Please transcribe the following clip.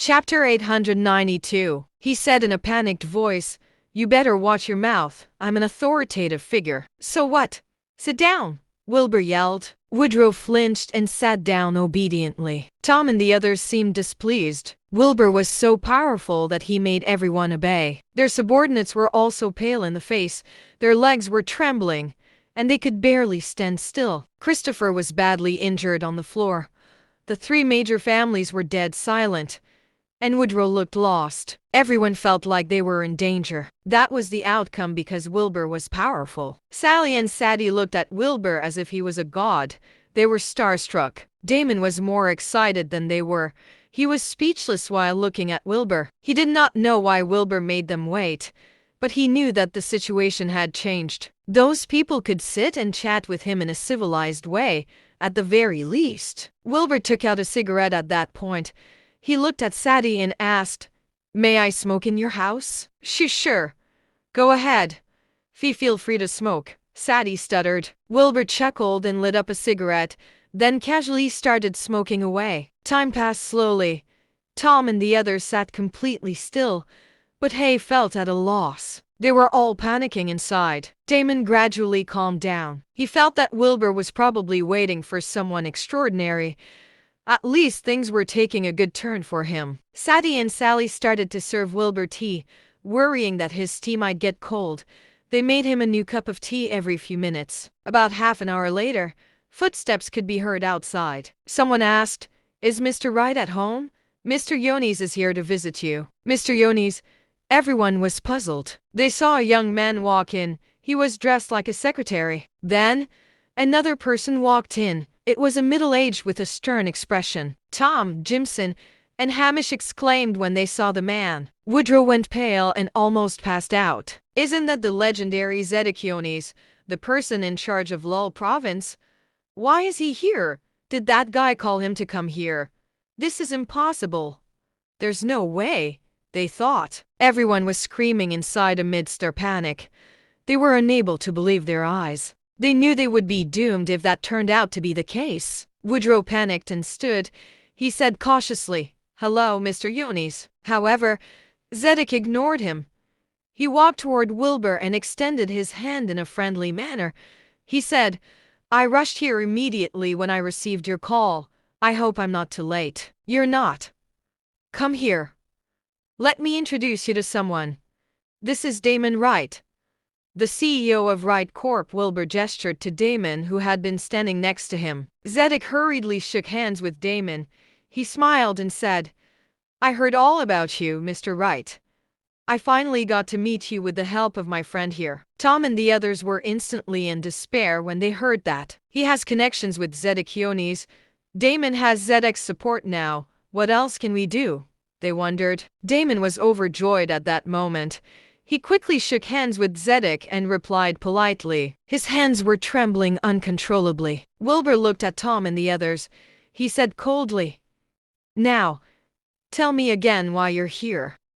Chapter 892. He said in a panicked voice, "You better watch your mouth. I'm an authoritative figure." "So what? Sit down," Wilbur yelled. Woodrow flinched and sat down obediently. Tom and the others seemed displeased. Wilbur was so powerful that he made everyone obey. Their subordinates were also pale in the face, their legs were trembling, and they could barely stand still. Christopher was badly injured on the floor. The three major families were dead silent, and Woodrow looked lost. Everyone felt like they were in danger. That was the outcome because Wilbur was powerful. Sally and Sadie looked at Wilbur as if he was a god. They were starstruck. Damon was more excited than they were. He was speechless while looking at Wilbur. He did not know why Wilbur made them wait, but he knew that the situation had changed. Those people could sit and chat with him in a civilized way, at the very least. Wilbur took out a cigarette at that point. He looked at Sadie and asked, "May I smoke in your house?" Sure. Go ahead. Feel free to smoke," Sadie stuttered. Wilbur chuckled and lit up a cigarette, then casually started smoking away. Time passed slowly. Tom and the others sat completely still, but Hay felt at a loss. They were all panicking inside. Damon gradually calmed down. He felt that Wilbur was probably waiting for someone extraordinary. At least things were taking a good turn for him. Sadie and Sally started to serve Wilbur tea, worrying that his tea might get cold. They made him a new cup of tea every few minutes. About half an hour later, footsteps could be heard outside. Someone asked, "Is Mr. Wright at home?" "Mr. Yones is here to visit you." "Mr. Yones?" Everyone was puzzled. They saw a young man walk in. He was dressed like a secretary. Then, another person walked in. It was a middle-aged with a stern expression. "Tom, Jimson," and Hamish exclaimed when they saw the man. Woodrow went pale and almost passed out. "Isn't that the legendary Zedeck Yones, the person in charge of Lowell Province? Why is he here? Did that guy call him to come here? This is impossible. There's no way," they thought. Everyone was screaming inside amidst their panic. They were unable to believe their eyes. They knew they would be doomed if that turned out to be the case. Woodrow panicked and stood. He said cautiously, "Hello, Mr. Yones." However, Zedeck ignored him. He walked toward Wilbur and extended his hand in a friendly manner. He said, "I rushed here immediately when I received your call. I hope I'm not too late." "You're not. Come here. Let me introduce you to someone. This is Damon Wright, the CEO of Wright Corp." Wilbur gestured to Damon, who had been standing next to him. Zedeck hurriedly shook hands with Damon. He smiled and said, "I heard all about you, Mr. Wright. I finally got to meet you with the help of my friend here." Tom and the others were instantly in despair when they heard that. He has connections with Zedeck Yones. Damon has Zedeck's support now. What else can we do? They wondered. Damon was overjoyed at that moment. He quickly shook hands with Zedeck and replied politely. His hands were trembling uncontrollably. Wilbur looked at Tom and the others. He said coldly, "Now, tell me again why you're here."